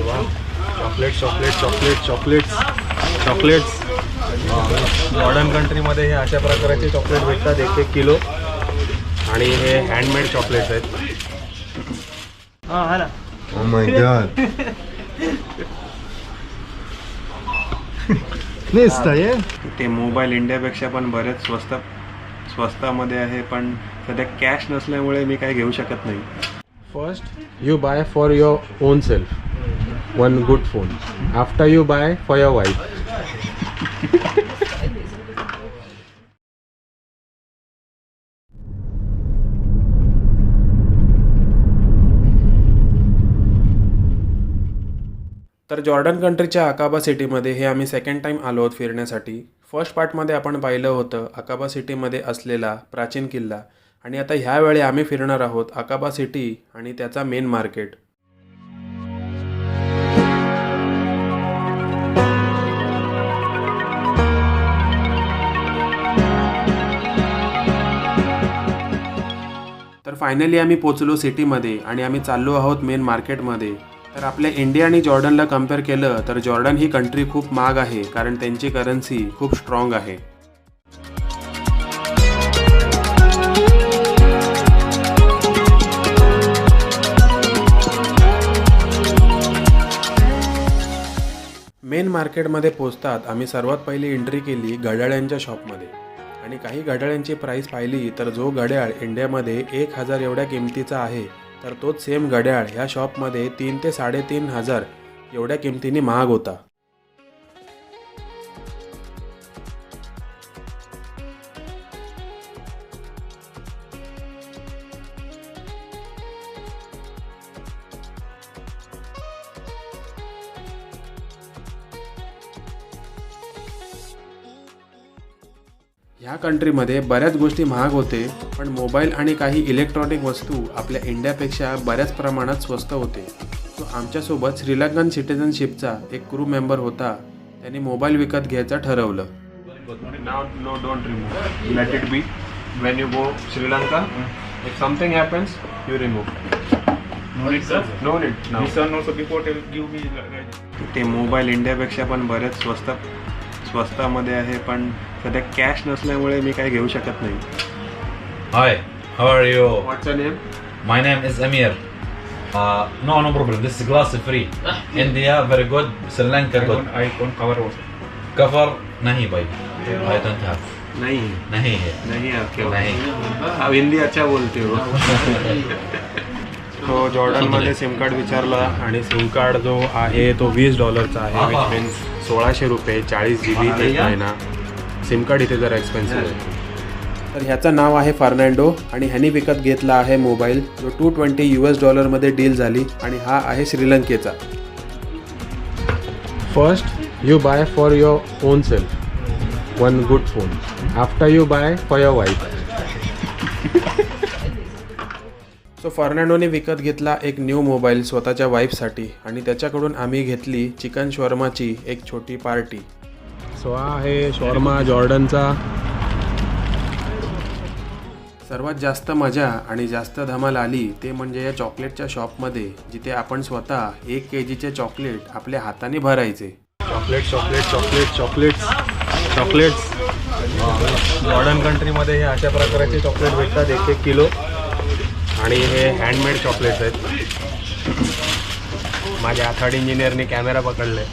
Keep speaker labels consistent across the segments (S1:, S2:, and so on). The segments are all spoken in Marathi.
S1: Chocolate chocolate chocolate chocolates chocolates modern कंट्रीमध्ये हे अशा प्रकारचे चॉकलेट भेटतात 1-1 किलो आणि हे हँडमेड चॉकलेट्स आहेत.
S2: Oh my god.
S1: ते मोबाईल इंडियापेक्षा पण बरेच स्वस्तामध्ये आहे, पण सध्या कॅश नसल्यामुळे मी काही घेऊ शकत नाही. First you buy for your own self one good phone. After you buy for your wife. तर जॉर्डन कंट्रीच्या अकाबा सिटीमध्ये हे आम्ही सेकंड टाईम आलो आहोत फिरण्यासाठी. फर्स्ट पार्टमध्ये आपण पाहिलं होतं अकाबा सिटीमध्ये असलेला प्राचीन किल्ला, आणि आता ह्यावेळी आम्ही फिरणार आहोत अकाबा सिटी आणि त्याचा मेन मार्केट. तर फायनली आम्ही पोचलो सिटीमध्ये आणि आम्ही चाललो आहोत मेन मार्केटमध्ये. तर आपल्या इंडिया आणि जॉर्डनला कम्पेअर केलं तर जॉर्डन ही कंट्री खूप महाग आहे, कारण त्यांची करन्सी खूप स्ट्रॉंग आहे. मेन मार्केटमध्ये पोचतात आम्ही सर्वात पहिली एंट्री केली घड्याळांच्या शॉपमध्ये, आणि काही घड्याळांची प्राईस पाहिली तर जो घड्याळ इंडियामध्ये 1000 एवढ्या किमतीचा आहे, तर तोच सेम घड्याळ ह्या शॉपमध्ये 3 ते 3500 एवढ्या किमतीने महाग होता. ह्या कंट्रीमध्ये बऱ्याच गोष्टी महाग होते, पण मोबाईल आणि काही इलेक्ट्रॉनिक वस्तू आपल्या इंडियापेक्षा बऱ्याच प्रमाणात स्वस्त होते. तो आमच्यासोबत श्रीलंकन सिटिझनशिपचा एक क्रू मेंबर होता, त्याने मोबाईल विकत घ्यायचं ठरवलं. No don't remove, let it be. When you go Sri Lanka, if something happens you remove. No need. ते मोबाईल इंडियापेक्षा पण बरेच स्वस्तामध्ये आहे, पण सध्या कॅश नसल्यामुळे मी काही घेऊ शकत नाही.
S3: Hi, how are you?
S1: What's your name?
S3: My name is Amir. No problem. This is glass free. India very good. Sri Lanka good.
S4: I don't cover also.
S3: Cover nahi bhai. I don't have.
S1: नहीं
S3: Nahi hai.
S1: नहीं आपके
S3: Nahi.
S1: आप हिंदी अच्छा बोलते हो. तो जॉर्डनमध्ये सिम कार्ड विचारला, आणि सिम कार्ड जो आहे तो $20 आहे, विच मीन्स 1600 रुपये, 40 GB एक महिना. सिम कार्ड इथे जरा एक्सपेन्सिव्ह आहे. तर ह्याचं नाव आहे फर्नांडो, आणि ह्याने विकत घेतला आहे मोबाईल जो $220 मध्ये डील झाली, आणि हा आहे श्रीलंकेचा. First you buy for your own self one good phone. After you buy for your wife. So फर्नांडोने विकत घेतला एक न्यू मोबाईल स्वतःच्या वाईफसाठी, आणि त्याच्याकडून आम्ही घेतली चिकन शॉर्माची एक छोटी पार्टी. सो हा आहे शॉर्मा जॉर्डनचा. सर्वात जास्त मजा आणि जास्त धमाल आली ते म्हणजे या चॉकलेटच्या शॉपमध्ये, जिथे आपण स्वतः 1 kgचे चॉकलेट आपल्या हाताने भरायचे. Chocolate chocolate chocolate chocolates chocolates Jordan कंट्रीमध्ये हे अशा प्रकारचे चॉकलेट भेटतात 1-1 किलो, आणि हे हँडमेड चॉकलेट्स आहेत. माझ्या आथाड इंजिनियरने कॅमेरा पकडले.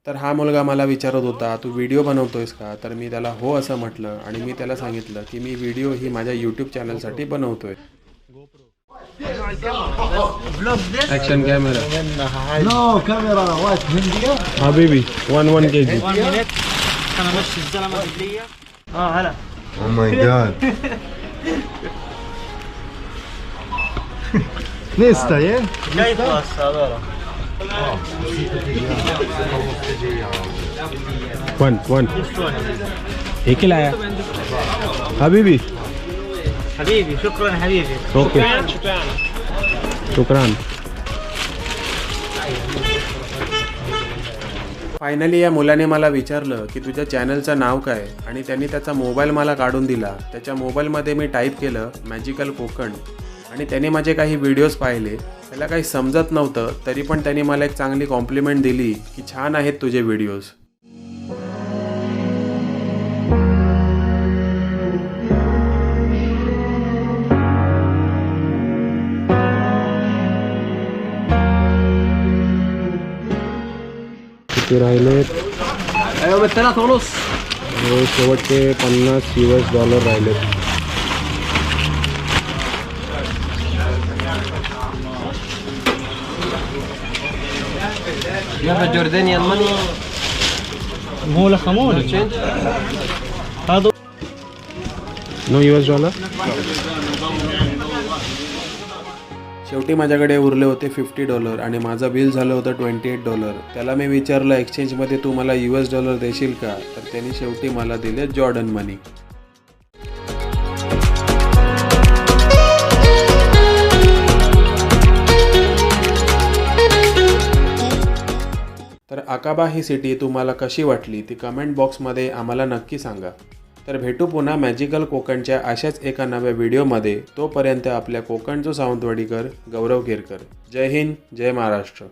S1: तर हा मुलगा मला विचारत होता, तू व्हिडिओ बनवतोयस का? तर मी त्याला हो असं म्हटलं, आणि मी त्याला सांगितलं की मी व्हिडिओ ही माझ्या यूट्यूब चॅनलसाठी बनवतोय. Action camera.
S2: No, camera what? Hindiya?
S1: حبيبي 1 kg.
S5: انا ماشي الزلمه رجليه. هلا.
S2: Oh my god. Nista, yeah?
S5: جاي بس هذول.
S1: 1 एक ही लाया حبيبي.
S5: حبيبي شكرا حبيبي.
S1: اوكي شكرا. फायनली या मुलाने मला विचारलं की तुझ्या चॅनलचं नाव काय आणि त्यांनी त्याचा मोबाईल मला काढून दिला. त्याच्या मोबाईलमध्ये मी टाईप केलं मॅजिकल कोकण आणि त्याने माझे काही व्हिडिओज पाहिले. त्याला काही समजत नव्हतं तरी पण त्याने मला एक चांगली कॉम्प्लिमेंट दिली की छान आहेत तुझे व्हिडिओज.
S4: किती राहिलेत? शेवटचे $50 राहिलेत.
S5: هو لخموني هذا
S4: $No US?
S1: शेवटी माझ्याकडे उरले होते $50 आणि माझं बिल झालं होतं $28. त्याला मी विचारलं एक्सचेंजमध्ये तू मला $US देशील का, तर त्यांनी शेवटी मला दिले जॉर्डन मनी. तर अकाबा ही सिटी तुम्हाला कशी वाटली ती कमेंट बॉक्समध्ये आम्हाला नक्की सांगा. तर भेटू पुन्हा मॅजिकल कोकणच्या अशाच एका नव्या व्हिडिओमध्ये. तोपर्यंत आपल्या कोकणचो सावंतवाडीकर गौरव केरकर. जय हिंद, जय महाराष्ट्र.